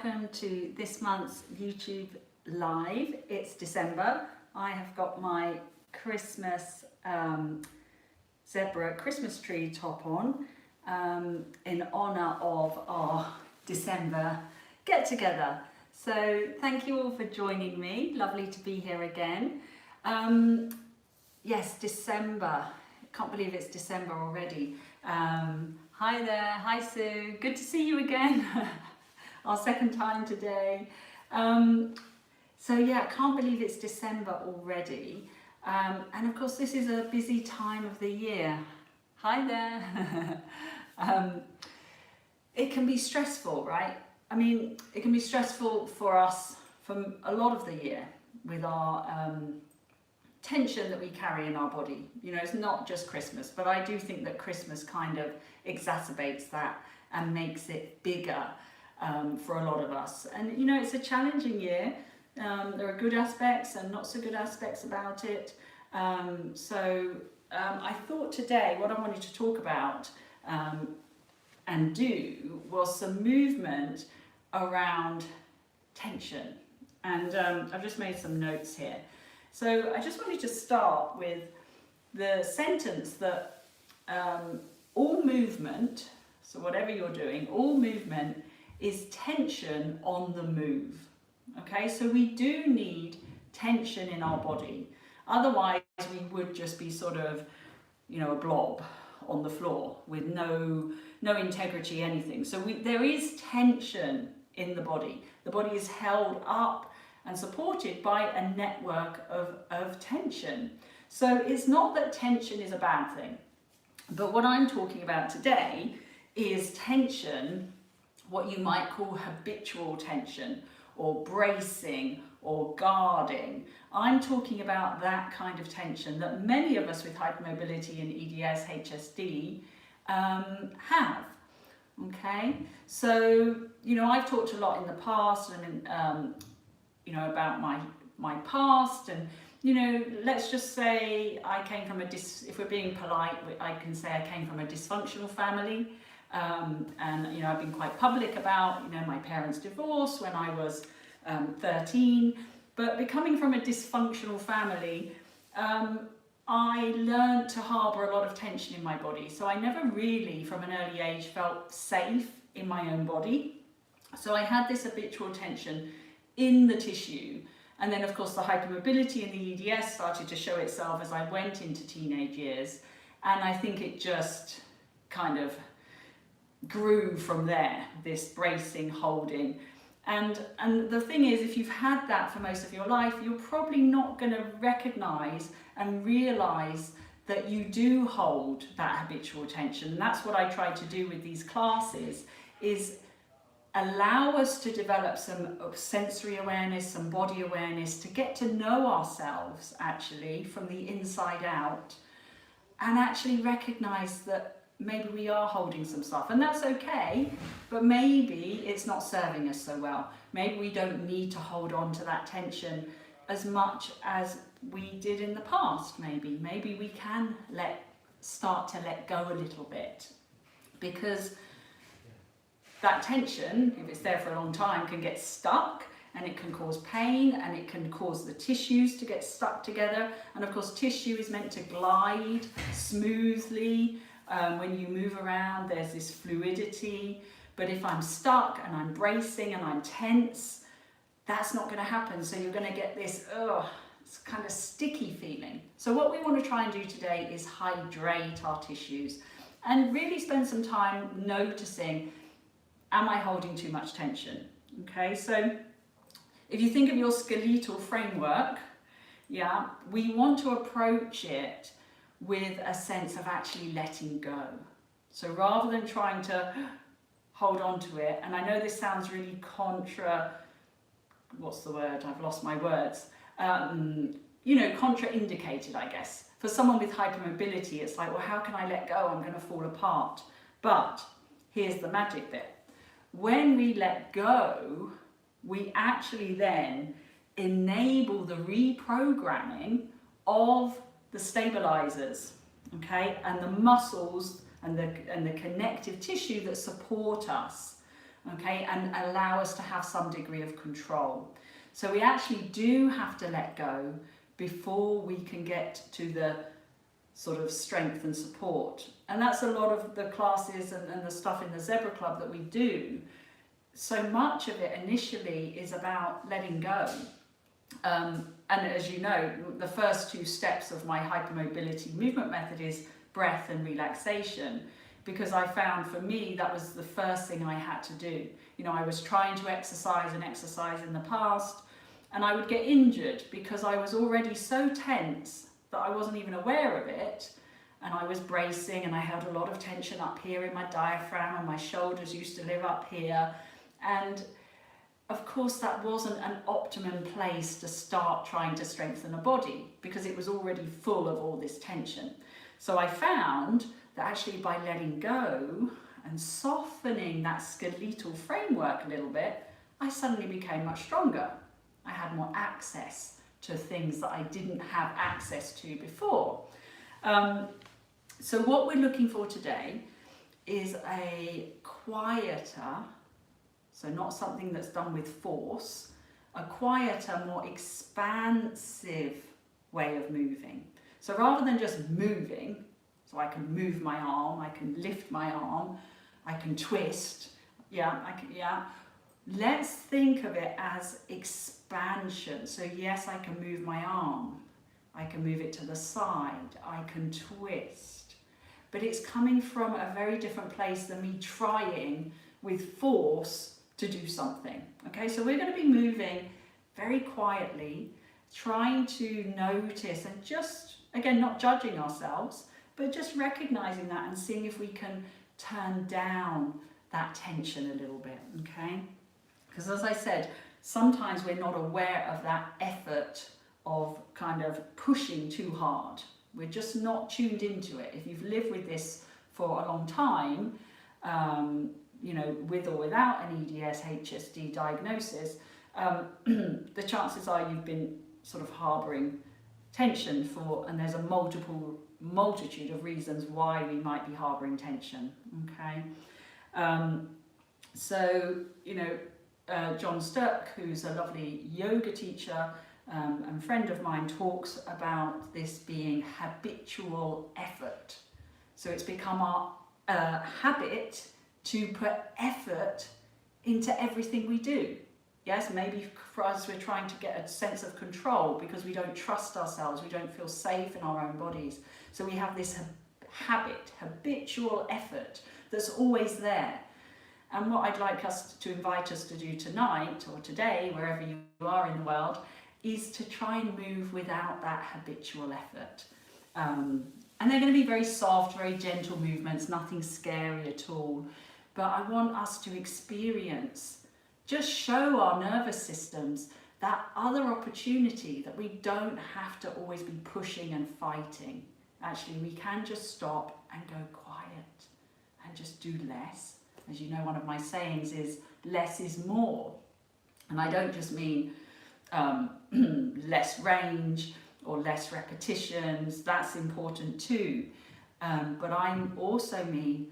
Welcome to this month's YouTube Live. It's December. I have got my Christmas zebra Christmas tree top on in honour of our December get-together. So thank you all for joining me. Lovely to be here again. Yes, December. Can't believe it's December already. Hi there. Hi Sue. Good to see you again. Our second time today. So yeah, I can't believe it's December already. And of course this is a busy time of the year. Hi there. It can be stressful, right? I mean, it can be stressful for us from a lot of the year with our tension that we carry in our body. You know, it's not just Christmas, but I do think that Christmas kind of exacerbates that and makes it bigger. For a lot of us, and you know, it's a challenging year. There are good aspects and not so good aspects about it. I thought today what I wanted to talk about and do was some movement around tension, and I've just made some notes here. So I just wanted to start with the sentence that all movement, so whatever you're doing, all movement is tension on the move. Okay, so we do need tension in our body. Otherwise, we would just be sort of, you know, a blob on the floor with no integrity, anything. So there is tension in the body. The body is held up and supported by a network of tension. So it's not that tension is a bad thing. But what I'm talking about today is tension, what you might call habitual tension or bracing or guarding. I'm talking about that kind of tension that many of us with hypermobility and EDS, HSD have. Okay, so you know, I've talked a lot in the past and you know, about my past, and you know, let's just say I came from if we're being polite, I can say I came from a dysfunctional family. And you know, I've been quite public about, you know, my parents' divorce when I was 13, but becoming from a dysfunctional family, I learned to harbour a lot of tension in my body. So I never really, from an early age, felt safe in my own body. So I had this habitual tension in the tissue. And then of course the hypermobility and the EDS started to show itself as I went into teenage years. And I think it just kind of grew from there, this bracing, holding. And the thing is, if you've had that for most of your life, you're probably not going to recognize and realize that you do hold that habitual tension. And that's what I try to do with these classes, is allow us to develop some sensory awareness, some body awareness, to get to know ourselves actually from the inside out, and actually recognize that maybe we are holding some stuff, and that's okay, but maybe it's not serving us so well. Maybe we don't need to hold on to that tension as much as we did in the past. Maybe we can start to let go a little bit, because that tension, if it's there for a long time, can get stuck, and it can cause pain, and it can cause the tissues to get stuck together. And of course, tissue is meant to glide smoothly. When you move around, there's this fluidity, but if I'm stuck and I'm bracing and I'm tense, that's not going to happen. So you're going to get this it's kind of sticky feeling. So what we want to try and do today is hydrate our tissues and really spend some time noticing, am I holding too much tension? Okay, so if you think of your skeletal framework, yeah, we want to approach it with a sense of actually letting go. So rather than trying to hold on to it, and I know this sounds really what's the word? I've lost my words. You know, contraindicated, I guess. For someone with hypermobility, it's like, well, how can I let go? I'm going to fall apart. But here's the magic bit. When we let go, we actually then enable the reprogramming of the stabilizers, okay, and the muscles and the connective tissue that support us. okay, and allow us to have some degree of control. So we actually do have to let go before we can get to the sort of strength and support. And that's a lot of the classes and the stuff in the Zebra Club that we do. So much of it initially is about letting go. And as you know, the first two steps of my hypermobility movement method is breath and relaxation, because I found for me that was the first thing I had to do. You know, I was trying to exercise in the past, and I would get injured because I was already so tense that I wasn't even aware of it, and I was bracing, and I held a lot of tension up here in my diaphragm, and my shoulders used to live up here, and of course that wasn't an optimum place to start trying to strengthen a body because it was already full of all this tension. So I found that actually by letting go and softening that skeletal framework a little bit, I suddenly became much stronger. I had more access to things that I didn't have access to before. So what we're looking for today is a quieter, so not something that's done with force, a quieter, more expansive way of moving. So rather than just moving, so I can move my arm, I can lift my arm, I can twist, let's think of it as expansion. So yes, I can move my arm, I can move it to the side, I can twist, but it's coming from a very different place than me trying with force to do something. Okay, so we're going to be moving very quietly, trying to notice and just, again, not judging ourselves, but just recognizing that and seeing if we can turn down that tension a little bit, okay? Because as I said, sometimes we're not aware of that effort of kind of pushing too hard. We're just not tuned into it. If you've lived with this for a long time, you know, with or without an EDS, HSD diagnosis, the chances are you've been sort of harbouring tension for, and there's a multitude of reasons why we might be harbouring tension, okay? So, you know, John Sturck, who's a lovely yoga teacher and friend of mine, talks about this being habitual effort. So it's become our habit to put effort into everything we do. Yes, maybe for us we're trying to get a sense of control because we don't trust ourselves, we don't feel safe in our own bodies. So we have this habitual effort that's always there. And what I'd like us to invite us to do tonight or today, wherever you are in the world, is to try and move without that habitual effort. And they're going to be very soft, very gentle movements, nothing scary at all. But I want us to experience, just show our nervous systems that other opportunity that we don't have to always be pushing and fighting. Actually, we can just stop and go quiet and just do less. As you know, one of my sayings is less is more. And I don't just mean less range or less repetitions, that's important too. But I also mean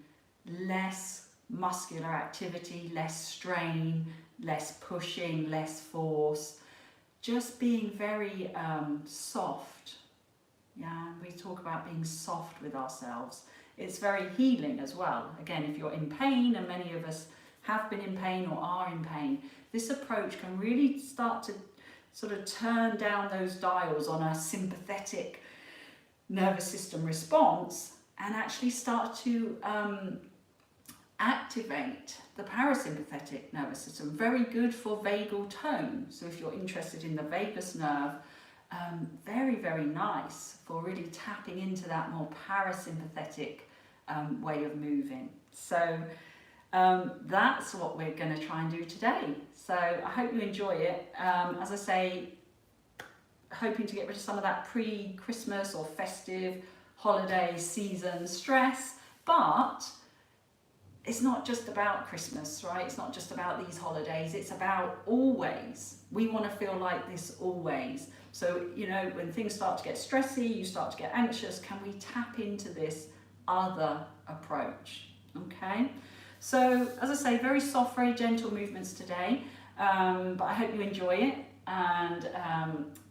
less muscular activity, less strain, less pushing, less force, just being very soft. Yeah, we talk about being soft with ourselves. It's very healing as well. Again, if you're in pain, and many of us have been in pain or are in pain, this approach can really start to sort of turn down those dials on a sympathetic nervous system response and actually start to activate the parasympathetic nervous system. Very good for vagal tone. So if you're interested in the vagus nerve, very, very nice for really tapping into that more parasympathetic way of moving. So that's what we're going to try and do today. So I hope you enjoy it. As I say, hoping to get rid of some of that pre-Christmas or festive holiday season stress, but it's not just about Christmas, right? It's not just about these holidays, it's about always. We want to feel like this always. So, you know, when things start to get stressy, you start to get anxious, can we tap into this other approach? Okay? So, as I say, very soft, very gentle movements today, but I hope you enjoy it, and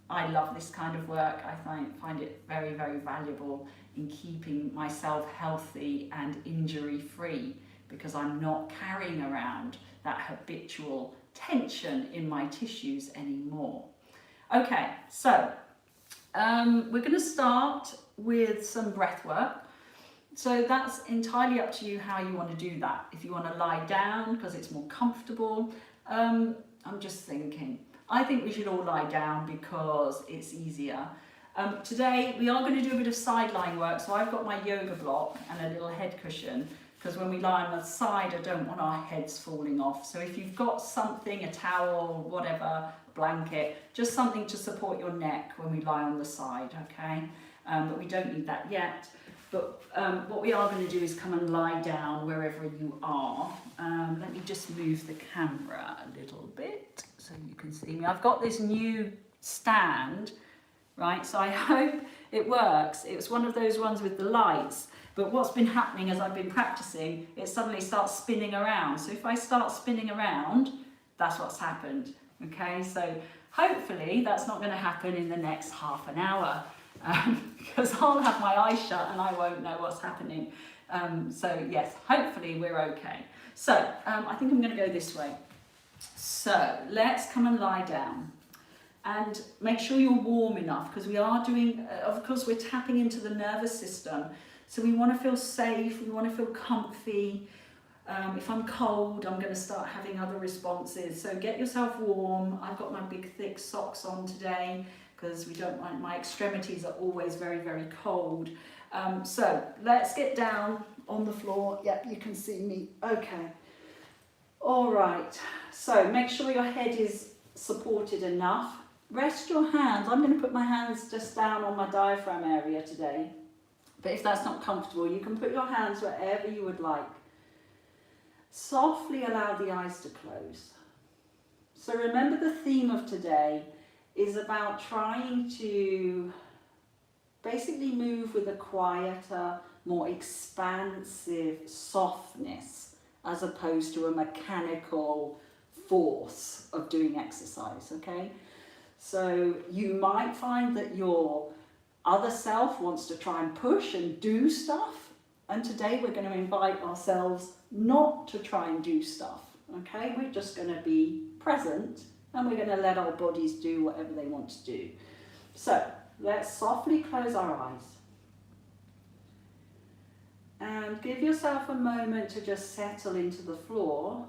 I love this kind of work. I find it very, very valuable in keeping myself healthy and injury-free, because I'm not carrying around that habitual tension in my tissues anymore. Okay, so we're going to start with some breath work. So that's entirely up to you how you want to do that. If you want to lie down because it's more comfortable, I'm just thinking, I think we should all lie down because it's easier. Today we are going to do a bit of sideline work, so I've got my yoga block and a little head cushion, because when we lie on the side I don't want our heads falling off. So if you've got something, a towel, whatever, a blanket, just something to support your neck when we lie on the side, okay? But we don't need that yet. But what we are going to do is come and lie down wherever you are. Let me just move the camera a little bit so you can see me. I've got this new stand, right? So I hope it works. It was one of those ones with the lights. But what's been happening as I've been practicing, it suddenly starts spinning around. So if I start spinning around, that's what's happened. Okay, so hopefully that's not going to happen in the next half an hour. Because I'll have my eyes shut and I won't know what's happening. So yes, hopefully we're okay. So I think I'm going to go this way. So let's come and lie down and make sure you're warm enough, because we are doing, of course, we're tapping into the nervous system. So we want to feel safe, we want to feel comfy. If I'm cold, I'm going to start having other responses. So get yourself warm. I've got my big thick socks on today, because we don't want, my extremities are always very, very cold. So let's get down on the floor. Yep, you can see me. Okay. All right. So make sure your head is supported enough. Rest your hands. I'm going to put my hands just down on my diaphragm area today. But if that's not comfortable, you can put your hands wherever you would like. Softly allow the eyes to close. So remember, the theme of today is about trying to basically move with a quieter, more expansive softness, as opposed to a mechanical force of doing exercise, okay? So you might find that your other self wants to try and push and do stuff, and today we're going to invite ourselves not to try and do stuff, okay? We're just going to be present, and we're going to let our bodies do whatever they want to do. So let's softly close our eyes and give yourself a moment to just settle into the floor.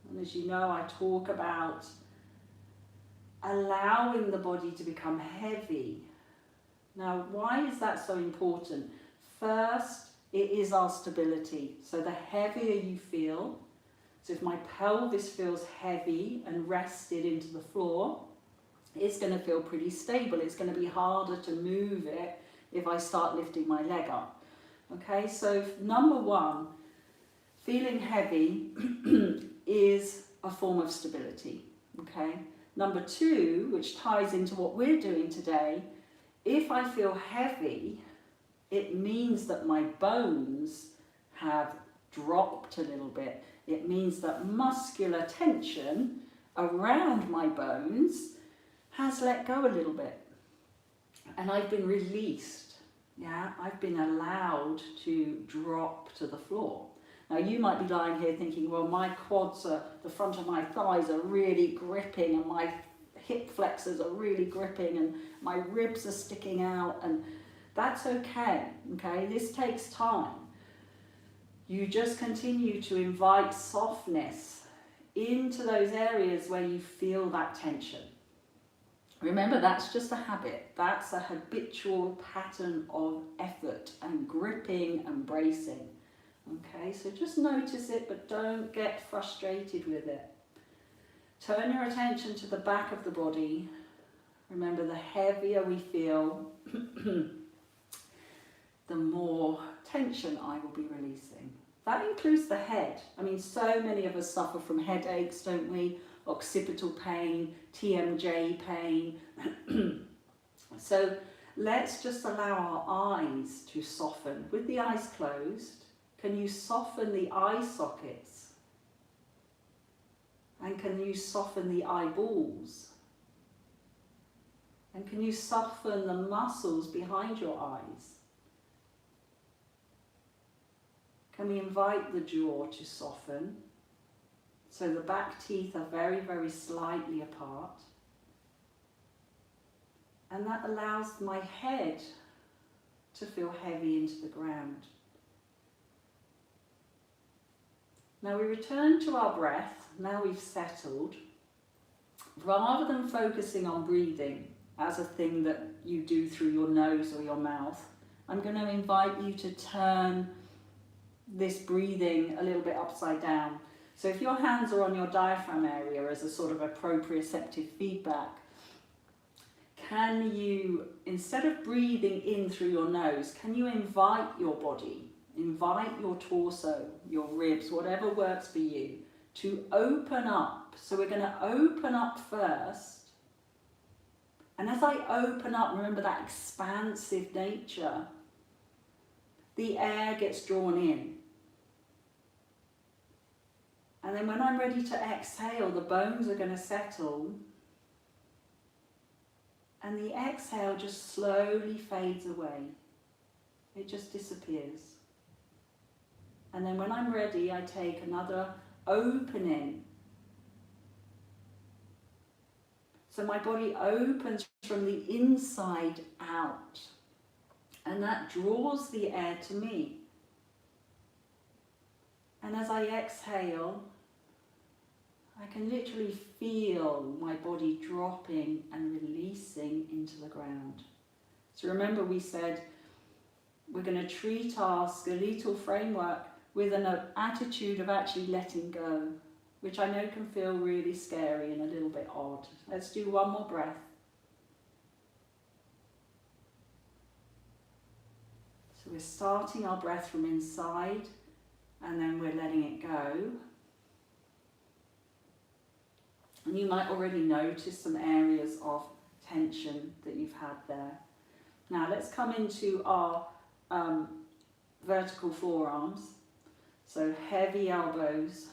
And as you know, I talk about allowing the body to become heavy. Now, why is that so important? First, it is our stability. So the heavier you feel, so if my pelvis feels heavy and rested into the floor, it's going to feel pretty stable. It's going to be harder to move it if I start lifting my leg up. Okay, so number one, feeling heavy is a form of stability. Okay. Number two, which ties into what we're doing today, if I feel heavy, it means that my bones have dropped a little bit. It means that muscular tension around my bones has let go a little bit. And I've been released. Yeah, I've been allowed to drop to the floor. Now you might be lying here thinking, well, my quads are, the front of my thighs are really gripping, and my hip flexors are really gripping, and my ribs are sticking out, and that's okay, okay? This takes time. You just continue to invite softness into those areas where you feel that tension. Remember, that's just a habit. That's a habitual pattern of effort and gripping and bracing. Okay, so just notice it, but don't get frustrated with it. Turn your attention to the back of the body. Remember, the heavier we feel, the more tension I will be releasing. That includes the head. I mean, so many of us suffer from headaches, don't we? Occipital pain, TMJ pain. So let's just allow our eyes to soften with the eyes closed. Can you soften the eye sockets? And can you soften the eyeballs? And can you soften the muscles behind your eyes? Can we invite the jaw to soften? So the back teeth are very, very slightly apart. And that allows my head to feel heavy into the ground. Now we return to our breath, now we've settled. Rather than focusing on breathing as a thing that you do through your nose or your mouth, I'm going to invite you to turn this breathing a little bit upside down. So if your hands are on your diaphragm area as a sort of a proprioceptive feedback, can you, instead of breathing in through your nose, can you invite your body, invite your torso, your ribs, whatever works for you, to open up? So we're going to open up first. And as I open up, remember that expansive nature, the air gets drawn in. And then when I'm ready to exhale, the bones are going to settle. And the exhale just slowly fades away. It just disappears. And then when I'm ready, I take another opening. So my body opens from the inside out. And that draws the air to me. And as I exhale, I can literally feel my body dropping and releasing into the ground. So remember we said we're going to treat our skeletal framework with an attitude of actually letting go, which I know can feel really scary and a little bit odd. Let's do one more breath. So we're starting our breath from inside and then we're letting it go. And you might already notice some areas of tension that you've had there. Now let's come into our vertical forearms. So heavy elbows.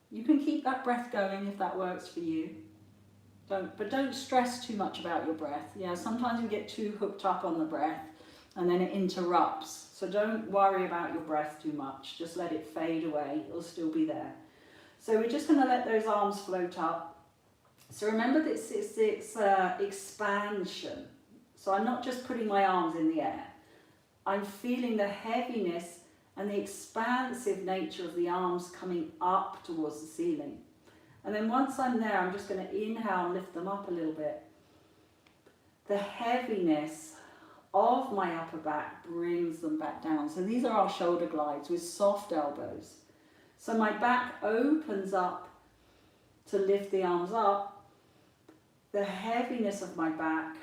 You can keep that breath going if that works for you. But don't stress too much about your breath. Yeah, sometimes we get too hooked up on the breath and then it interrupts. So don't worry about your breath too much. Just let it fade away. It'll still be there. So we're just going to let those arms float up. So remember this is expansion. So I'm not just putting my arms in the air. I'm feeling the heaviness and the expansive nature of the arms coming up towards the ceiling. And then once I'm there, I'm just going to inhale and lift them up a little bit. The heaviness of my upper back brings them back down. So these are our shoulder glides with soft elbows. So my back opens up to lift the arms up. The heaviness of my back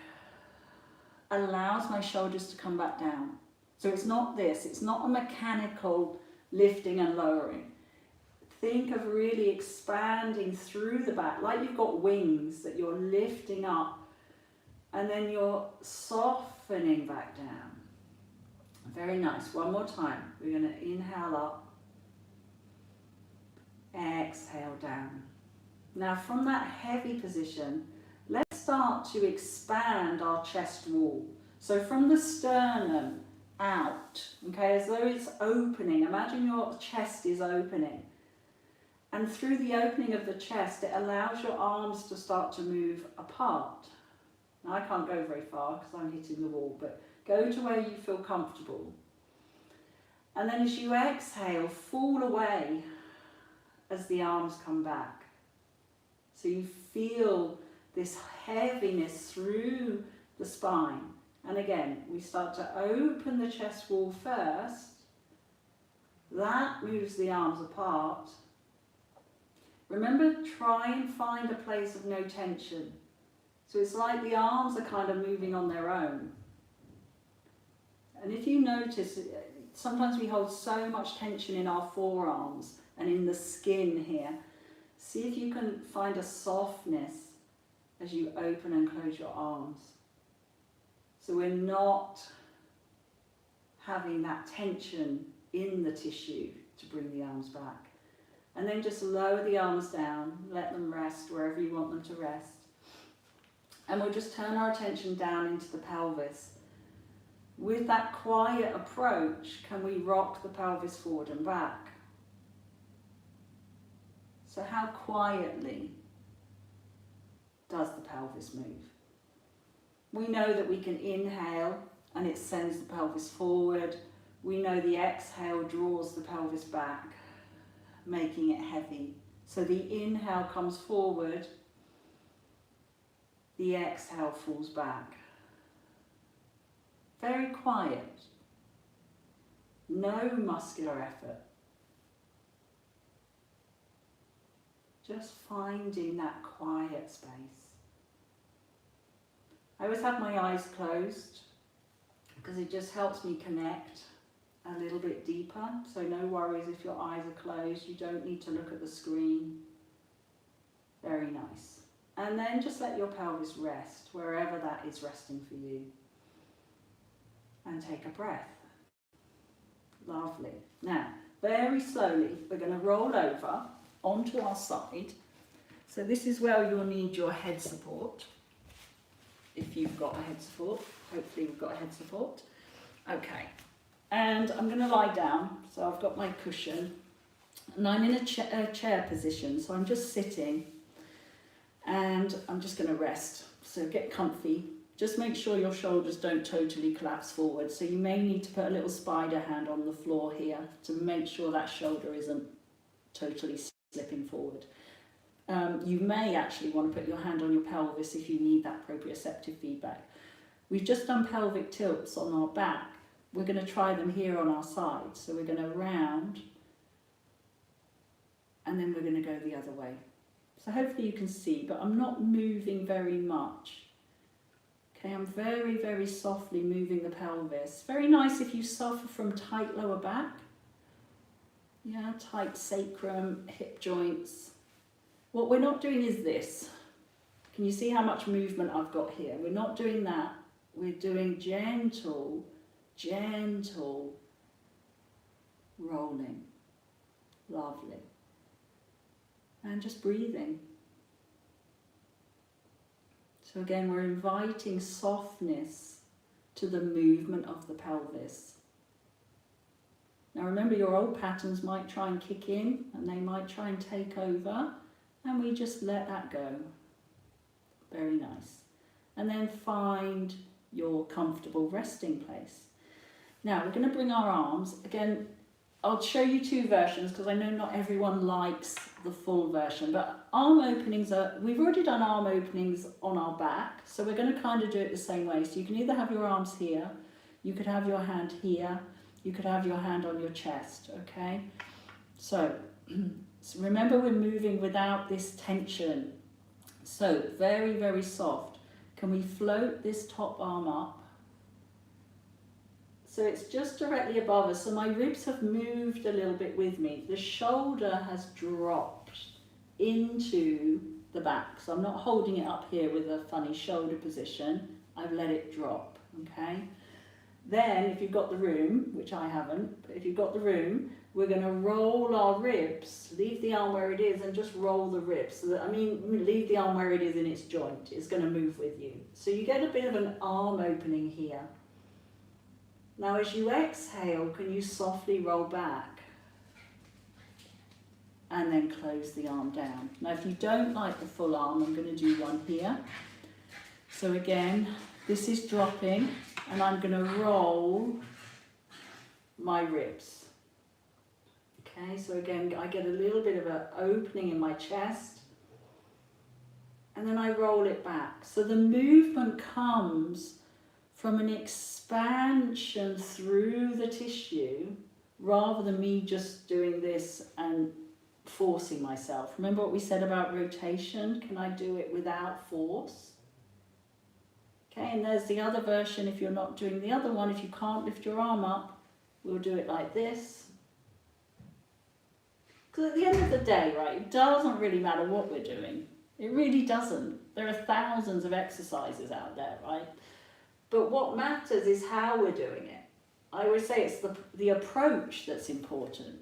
allows my shoulders to come back down. So it's not this, it's not a mechanical lifting and lowering. Think of really expanding through the back, like you've got wings that you're lifting up and then you're softening back down. Very nice. One more time. We're going to inhale up, exhale down. Now from that heavy position, let's start to expand our chest wall. So from the sternum out, okay, as though it's opening. Imagine your chest is opening. And through the opening of the chest, it allows your arms to start to move apart. Now I can't go very far because I'm hitting the wall, but go to where you feel comfortable. And then as you exhale, fall away as the arms come back. So you feel this heaviness through the spine. And again, we start to open the chest wall first. That moves the arms apart. Remember, try and find a place of no tension. So it's like the arms are kind of moving on their own. And if you notice, sometimes we hold so much tension in our forearms and in the skin here. See if you can find a softness as you open and close your arms. So we're not having that tension in the tissue to bring the arms back. And then just lower the arms down, let them rest wherever you want them to rest. And we'll just turn our attention down into the pelvis. With that quiet approach, can we rock the pelvis forward and back? So how quietly does the pelvis move? We know that we can inhale and it sends the pelvis forward. We know the exhale draws the pelvis back, making it heavy. So the inhale comes forward, the exhale falls back. Very quiet. No muscular effort. Just finding that quiet space. I always have my eyes closed because it just helps me connect a little bit deeper. So no worries if your eyes are closed. You don't need to look at the screen. Very nice. And then just let your pelvis rest wherever that is resting for you. And take a breath. Lovely. Now, very slowly, we're going to roll over onto our side. So this is where you'll need your head support. If you've got a head support. Hopefully you've got a head support. Okay. And I'm going to lie down. So I've got my cushion. And I'm in a chair position. So I'm just sitting. And I'm just going to rest. So get comfy. Just make sure your shoulders don't totally collapse forward. So you may need to put a little spider hand on the floor here to make sure that shoulder isn't totally slipping forward. You may actually want to put your hand on your pelvis if you need that proprioceptive feedback. We've just done pelvic tilts on our back. We're going to try them here on our side. So we're going to round and then we're going to go the other way. So hopefully you can see, but I'm not moving very much. Okay, I'm very, very softly moving the pelvis. Very nice if you suffer from tight lower back. Yeah, tight sacrum, hip joints. What we're not doing is this. Can you see how much movement I've got here? We're not doing that. We're doing gentle, gentle rolling. Lovely. And just breathing. So again, we're inviting softness to the movement of the pelvis. Now remember, your old patterns might try and kick in and they might try and take over, and we just let that go. Very nice. And then find your comfortable resting place. Now we're going to bring our arms, again, I'll show you two versions because I know not everyone likes the full version, but arm openings we've already done arm openings on our back, so we're going to kind of do it the same way. So you can either have your arms here, you could have your hand here, you could have your hand on your chest, okay? So remember, we're moving without this tension. So very, very soft. Can we float this top arm up? So it's just directly above us. So my ribs have moved a little bit with me. The shoulder has dropped into the back. So I'm not holding it up here with a funny shoulder position. I've let it drop, okay? Then if you've got the room, which I haven't, but if you've got the room, we're going to roll our ribs. Leave the arm where it is and just roll the ribs. So that, leave the arm where it is in its joint. It's going to move with you. So you get a bit of an arm opening here. Now as you exhale, can you softly roll back? And then close the arm down. Now if you don't like the full arm, I'm going to do one here. So again, this is dropping and I'm going to roll my ribs. Okay, so again, I get a little bit of an opening in my chest and then I roll it back. So the movement comes from an expansion through the tissue rather than me just doing this and forcing myself. Remember what we said about rotation? Can I do it without force? Okay, and there's the other version. If you're not doing the other one, if you can't lift your arm up, we'll do it like this. Because at the end of the day, right, it doesn't really matter what we're doing. It really doesn't. There are thousands of exercises out there, right? But what matters is how we're doing it. I always say it's the approach that's important.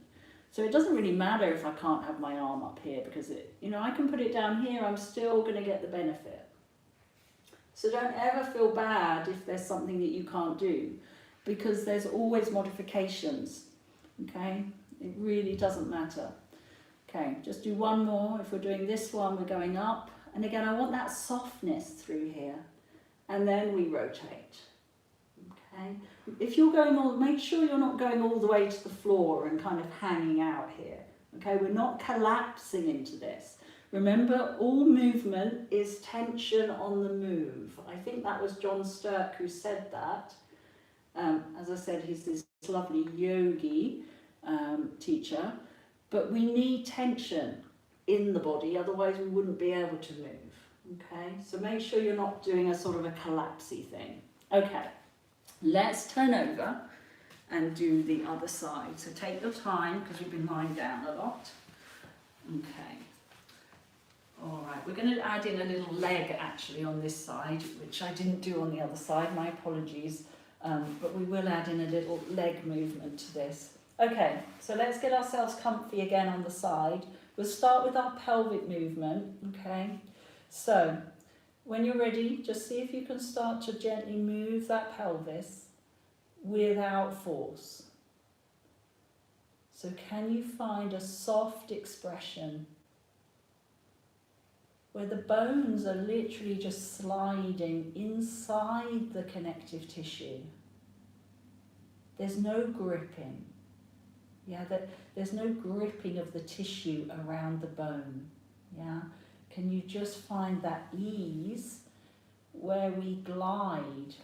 So it doesn't really matter if I can't have my arm up here, because I can put it down here, I'm still going to get the benefit. So don't ever feel bad if there's something that you can't do, because there's always modifications, okay? It really doesn't matter. Okay, just do one more. If we're doing this one, we're going up. And again, I want that softness through here. And then we rotate. Okay, if you're going make sure you're not going all the way to the floor and kind of hanging out here. Okay, we're not collapsing into this. Remember, all movement is tension on the move. I think that was John Sturck who said that. As I said, he's this lovely yogi teacher, but we need tension in the body, otherwise we wouldn't be able to move. Okay, so make sure you're not doing a sort of a collapsy thing. Okay, let's turn over and do the other side. So take your time, because we've been lying down a lot. Okay. All right, we're going to add in a little leg actually on this side, which I didn't do on the other side, my apologies, but we will add in a little leg movement to this. Okay, so let's get ourselves comfy again on the side. We'll start with our pelvic movement, okay? So when you're ready, just see if you can start to gently move that pelvis without force. So can you find a soft expression where the bones are literally just sliding inside the connective tissue? There's no gripping. Yeah, there's no gripping of the tissue around the bone. Yeah, can you just find that ease where we glide?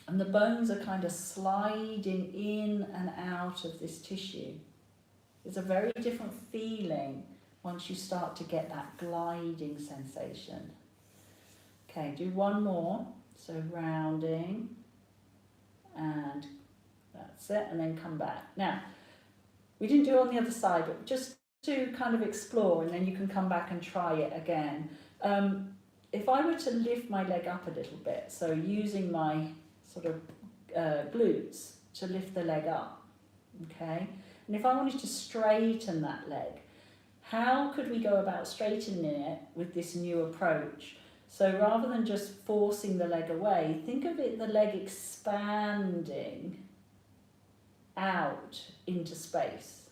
And the bones are kind of sliding in and out of this tissue. It's a very different feeling once you start to get that gliding sensation. Okay, do one more. So rounding, and that's it, and then come back. Now, we didn't do it on the other side, but just to kind of explore, and then you can come back and try it again. If I were to lift my leg up a little bit, so using my sort of glutes to lift the leg up, okay? And if I wanted to straighten that leg, how could we go about straightening it with this new approach? So rather than just forcing the leg away, think of it, the leg expanding out into space.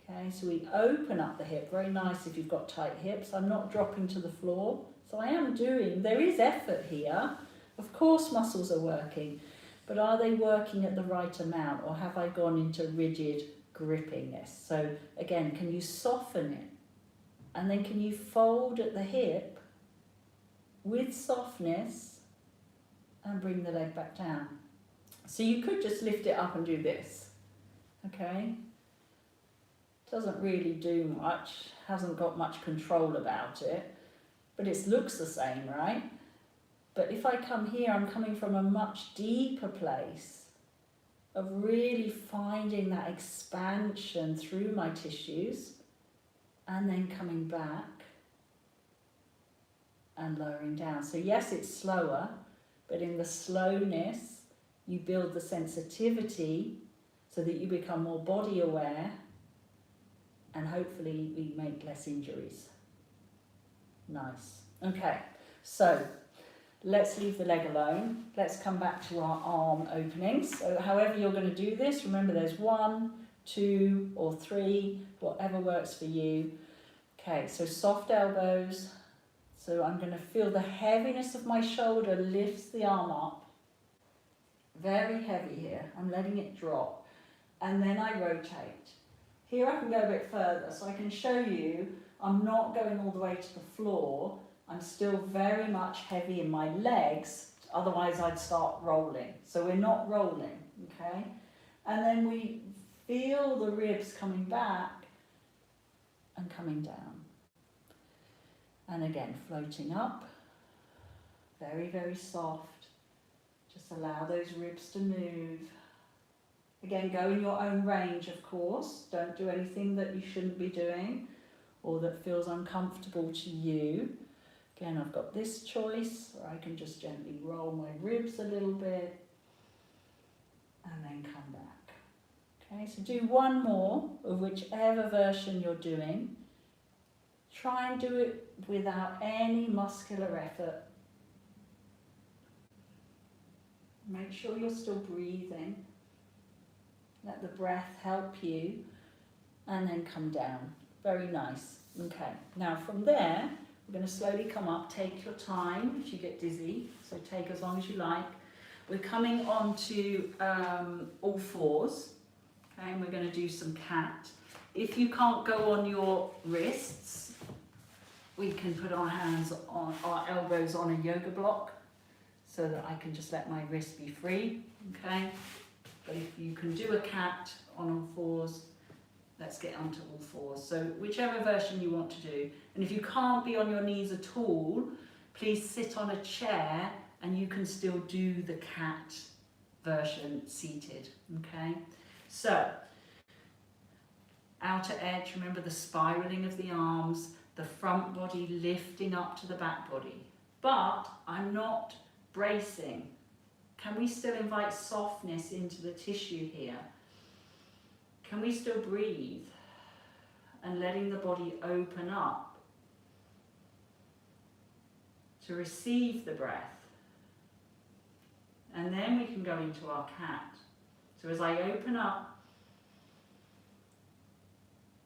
Okay, so we open up the hip, very nice if you've got tight hips. I'm not dropping to the floor, so I am there is effort here. Of course muscles are working, but are they working at the right amount, or have I gone into rigid grippiness? So again, can you soften it? And then can you fold at the hip with softness and bring the leg back down? So you could just lift it up and do this, okay? Doesn't really do much, hasn't got much control about it, but it looks the same, right? But if I come here, I'm coming from a much deeper place of really finding that expansion through my tissues, and then coming back and lowering down. So yes, it's slower, but in the slowness, you build the sensitivity so that you become more body aware, and hopefully we make less injuries. Nice. Okay, so let's leave the leg alone. Let's come back to our arm openings. So however you're going to do this, remember there's 1, 2 or 3, whatever works for you. Okay, so soft elbows. So I'm going to feel the heaviness of my shoulder lifts the arm up. Very heavy here. I'm letting it drop. And then I rotate. Here I can go a bit further, so I can show you I'm not going all the way to the floor. I'm still very much heavy in my legs, otherwise I'd start rolling. So we're not rolling, okay? And then we feel the ribs coming back and coming down. And again, floating up, very, very soft. Just allow those ribs to move. Again, go in your own range, of course. Don't do anything that you shouldn't be doing or that feels uncomfortable to you. Again, I've got this choice, or I can just gently roll my ribs a little bit. and then come back. Okay, so do one more of whichever version you're doing. Try and do it without any muscular effort. Make sure you're still breathing. Let the breath help you, and then come down. Very nice. Okay, now from there, we're going to slowly come up. Take your time if you get dizzy, so take as long as you like. We're coming on to all fours, okay, and we're going to do some cat. If you can't go on your wrists, we can put our hands on our elbows on a yoga block so that I can just let my wrist be free, okay? But if you can do a cat on all fours, let's get onto all fours. So whichever version you want to do. And if you can't be on your knees at all, please sit on a chair and you can still do the cat version seated, okay? So, outer edge, remember the spiraling of the arms, the front body lifting up to the back body. But I'm not bracing. Can we still invite softness into the tissue here? Can we still breathe and letting the body open up to receive the breath? And then we can go into our cat. So as I open up,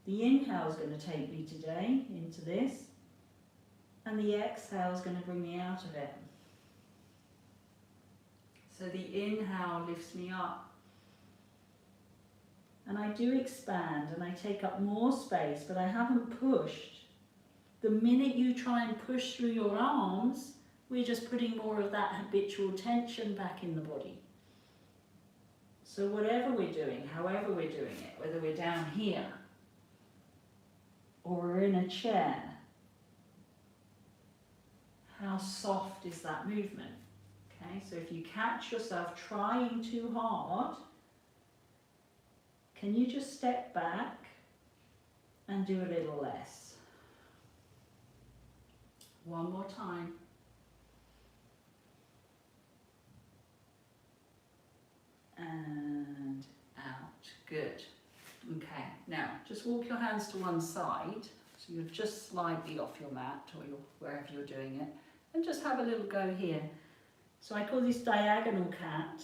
the inhale is going to take me today into this, and the exhale is going to bring me out of it. So the inhale lifts me up, and I do expand and I take up more space, but I haven't pushed. The minute you try and push through your arms, we're just putting more of that habitual tension back in the body. So whatever we're doing, however we're doing it, whether we're down here or we're in a chair, how soft is that movement? Okay, so if you catch yourself trying too hard, can you just step back and do a little less? One more time. And out. Good. Okay, now just walk your hands to one side, so you're just slightly off your mat or wherever you're doing it, and just have a little go here. So I call this diagonal cat,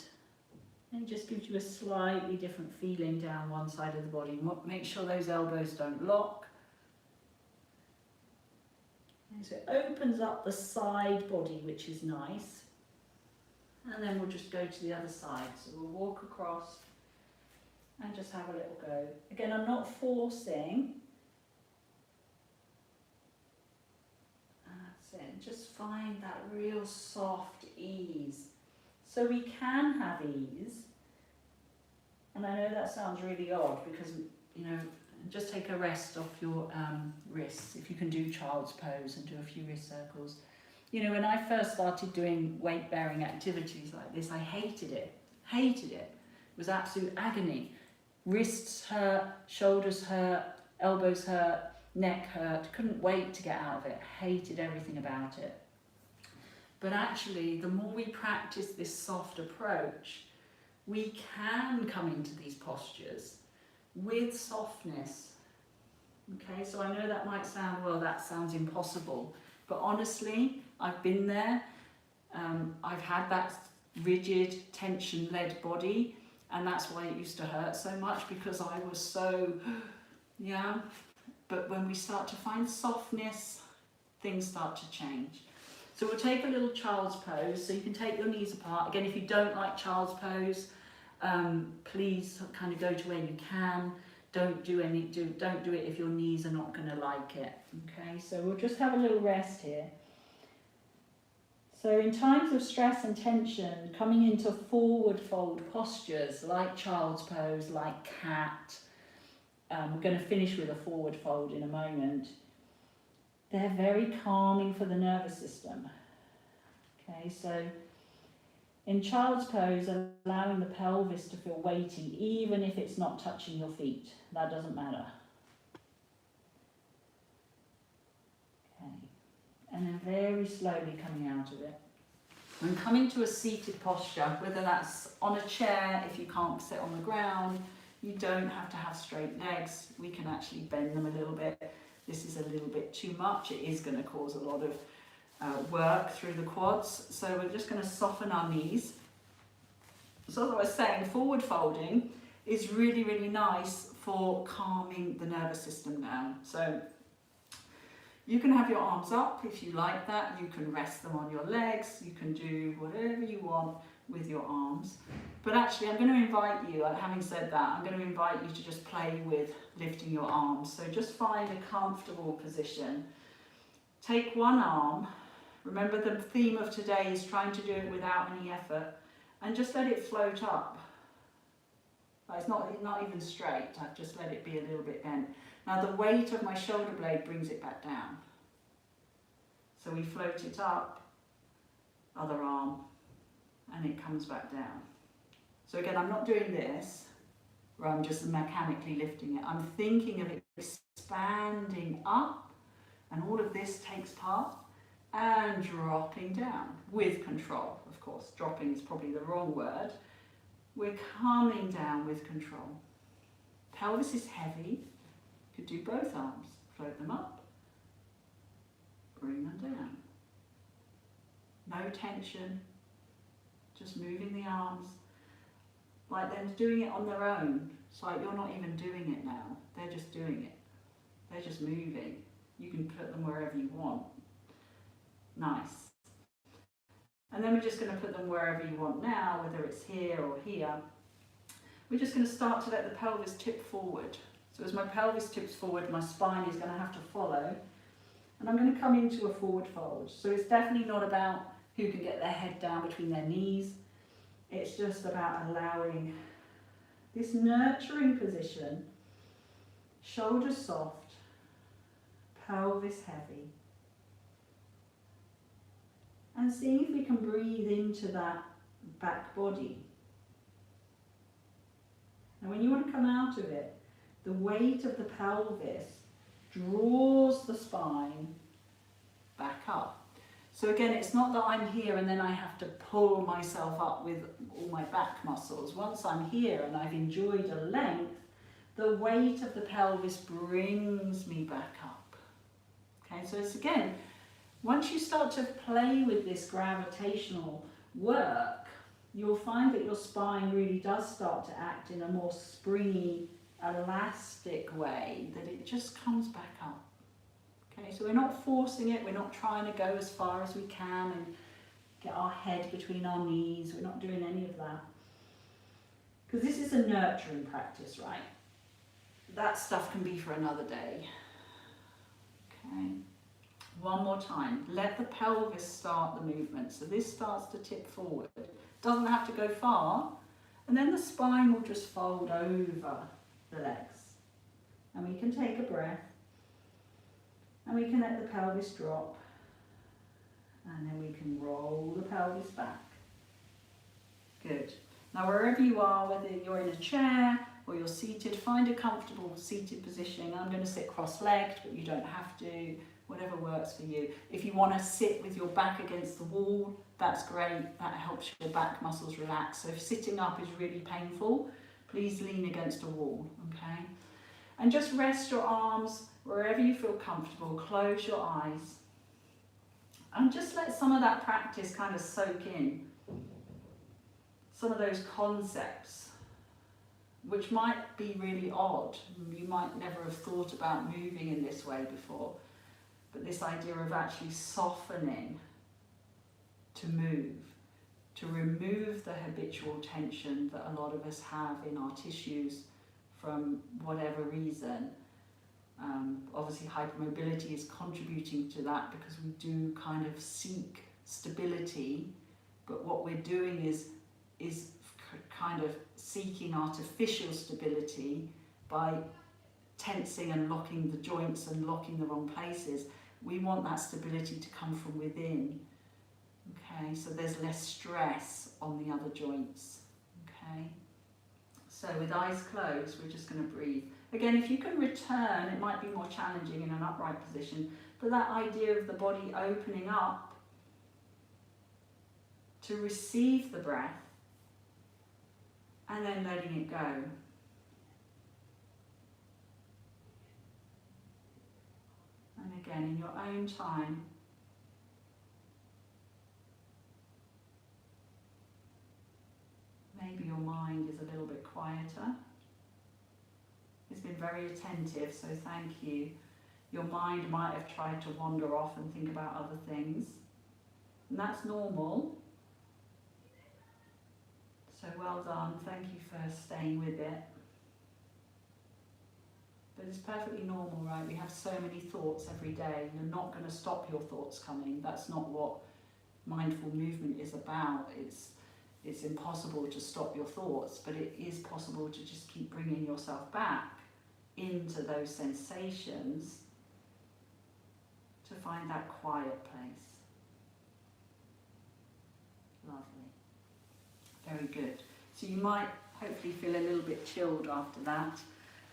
and it just gives you a slightly different feeling down one side of the body. Make sure those elbows don't lock. And so it opens up the side body, which is nice. And then we'll just go to the other side. So we'll walk across and just have a little go. Again, I'm not forcing. That's it. Just find that real soft ease. So we can have ease. And I know that sounds really odd because, you know, just take a rest off your wrists. If you can do child's pose and do a few wrist circles. You know, when I first started doing weight-bearing activities like this, I hated it. Hated it. It was absolute agony. Wrists hurt, shoulders hurt, elbows hurt, neck hurt. Couldn't wait to get out of it. Hated everything about it. But actually, the more we practice this soft approach, we can come into these postures with softness. Okay, so I know that might sound, well, that sounds impossible. But honestly, I've been there. I've had that rigid, tension-led body, and that's why it used to hurt so much, because I was so, yeah. But when we start to find softness, things start to change. So we'll take a little child's pose. So you can take your knees apart. Again, if you don't like child's pose, please kind of go to where you can. Don't do it if your knees are not going to like it. Okay, so we'll just have a little rest here. So in times of stress and tension, coming into forward fold postures like child's pose, like cat, we're going to finish with a forward fold in a moment. They're very calming for the nervous system. Okay, so in child's pose, allowing the pelvis to feel weighty, even if it's not touching your feet. That doesn't matter. Okay. And then very slowly coming out of it. And coming to a seated posture, whether that's on a chair, if you can't sit on the ground, you don't have to have straight legs. We can actually bend them a little bit. This is a little bit too much. It is going to cause a lot of work through the quads. So we're just going to soften our knees. So as I was saying, forward folding is really, really nice for calming the nervous system down. So you can have your arms up if you like that. You can rest them on your legs. You can do whatever you want with your arms. But actually, I'm going to invite you, having said that, I'm going to invite you to just play with lifting your arms. So just find a comfortable position. Take one arm. Remember, the theme of today is trying to do it without any effort. And just let it float up. It's not even straight. I've just let it be a little bit bent. Now the weight of my shoulder blade brings it back down. So we float it up, other arm, and it comes back down. So again, I'm not doing this, where I'm just mechanically lifting it. I'm thinking of it expanding up, and all of this takes part, and dropping down with control, of course. Dropping is probably the wrong word. We're coming down with control. Pelvis is heavy. You could do both arms. Float them up, bring them down. No tension, just moving the arms. Like they're doing it on their own. It's like you're not even doing it now. They're just doing it. They're just moving. You can put them wherever you want. Nice. And then we're just going to put them wherever you want now, whether it's here or here. We're just going to start to let the pelvis tip forward. So as my pelvis tips forward, my spine is going to have to follow. And I'm going to come into a forward fold. So it's definitely not about who can get their head down between their knees. It's just about allowing this nurturing position, shoulders soft, pelvis heavy. And seeing if we can breathe into that back body. And when you want to come out of it, the weight of the pelvis draws the spine back up. So again, it's not that I'm here and then I have to pull myself up with all my back muscles. Once I'm here and I've enjoyed a length, the weight of the pelvis brings me back up. Okay, so it's again, once you start to play with this gravitational work, you'll find that your spine really does start to act in a more springy, elastic way, that it just comes back up. Okay, so we're not forcing it, we're not trying to go as far as we can and get our head between our knees, we're not doing any of that. Because this is a nurturing practice, right? That stuff can be for another day. Okay. One more time, let the pelvis start the movement. So this starts to tip forward. Doesn't have to go far. And then the spine will just fold over the legs. And we can take a breath. And we can let the pelvis drop. And then we can roll the pelvis back. Good. Now wherever you are, whether you're in a chair or you're seated, find a comfortable seated position. I'm going to sit cross-legged, but you don't have to. Whatever works for you. If you want to sit with your back against the wall, that's great. That helps your back muscles relax. So if sitting up is really painful, please lean against a wall, okay? And just rest your arms wherever you feel comfortable. Close your eyes. And just let some of that practice kind of soak in. Some of those concepts, which might be really odd. You might never have thought about moving in this way before. But this idea of actually softening to move, to remove the habitual tension that a lot of us have in our tissues from whatever reason. Obviously hypermobility is contributing to that because we do kind of seek stability, but what we're doing is kind of seeking artificial stability by tensing and locking the joints and locking the wrong places. We want that stability to come from within, okay? So there's less stress on the other joints, okay? So with eyes closed, we're just going to breathe. Again, if you can return, it might be more challenging in an upright position, but that idea of the body opening up to receive the breath and then letting it go. And again, in your own time, maybe your mind is a little bit quieter. It's been very attentive, so thank you. Your mind might have tried to wander off and think about other things, and that's normal. So well done, thank you for staying with it. But it's perfectly normal, right? We have so many thoughts every day. You're not going to stop your thoughts coming. That's not what mindful movement is about. It's impossible to stop your thoughts, but it is possible to just keep bringing yourself back into those sensations to find that quiet place. Lovely. Very good. So you might hopefully feel a little bit chilled after that.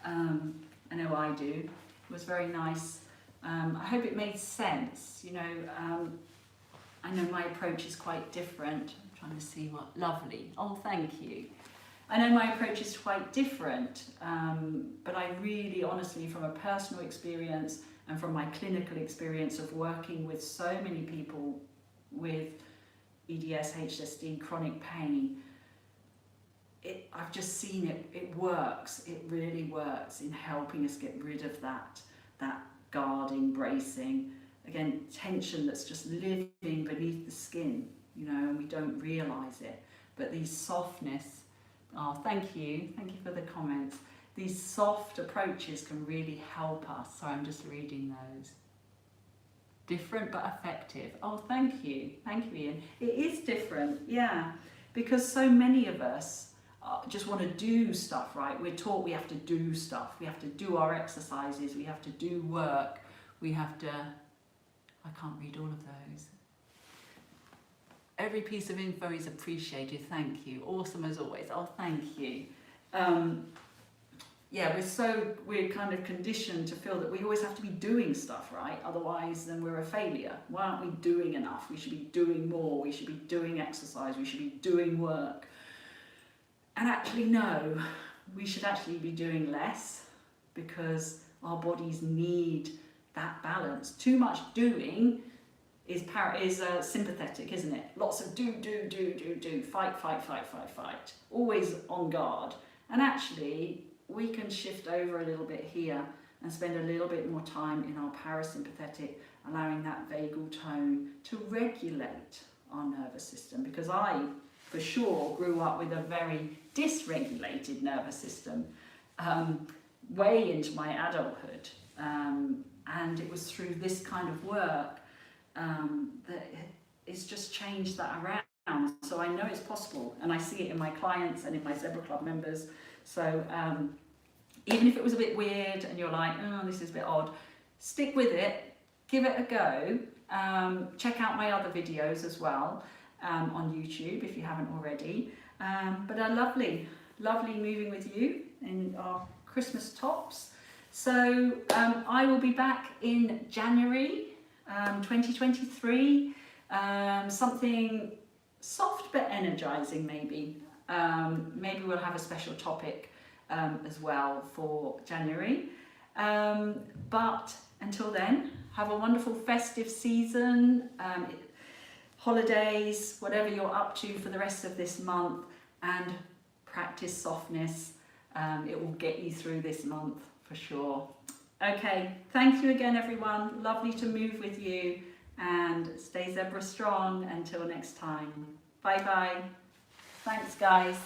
I know I do. It was very nice. I hope it made sense. You know, I know my approach is quite different. I'm trying to see what, lovely. Oh, thank you. I know my approach is quite different, but I really, honestly, from a personal experience and from my clinical experience of working with so many people with EDS, HSD, chronic pain, I've just seen it works. It really works in helping us get rid of that guarding, bracing, again, tension that's just living beneath the skin, you know, and we don't realise it. But these softness, oh, thank you for the comments. These soft approaches can really help us. So I'm just reading those. Different but effective. Oh, thank you, Ian. It is different, yeah, because so many of us just want to do stuff, right? We're taught we have to do stuff. We have to do our exercises. We have to do work. We have to, I can't read all of those. Every piece of info is appreciated. Thank you. Awesome as always. Oh, thank you. Yeah, we're kind of conditioned to feel that we always have to be doing stuff, right? Otherwise, then we're a failure. Why aren't we doing enough? We should be doing more. We should be doing exercise. We should be doing work. And actually, no, we should actually be doing less because our bodies need that balance. Too much doing is sympathetic, isn't it? Lots of do, fight, always on guard. And actually, we can shift over a little bit here and spend a little bit more time in our parasympathetic, allowing that vagal tone to regulate our nervous system. Because I, for sure, grew up with a very dysregulated nervous system way into my adulthood. And it was through this kind of work that it's just changed that around. So I know it's possible, and I see it in my clients and in my Zebra Club members. So even if it was a bit weird and you're like, oh, this is a bit odd, stick with it, give it a go. Check out my other videos as well on YouTube if you haven't already. But lovely moving with you in our Christmas tops. So I will be back in January 2023. Something soft but energizing, maybe. Maybe we'll have a special topic as well for January. But until then, have a wonderful festive season, holidays, whatever you're up to for the rest of this month, and practice softness. It will get you through this month for sure. Okay, thank you again, everyone. Lovely to move with you, and stay zebra strong until next time. Bye bye. Thanks, guys.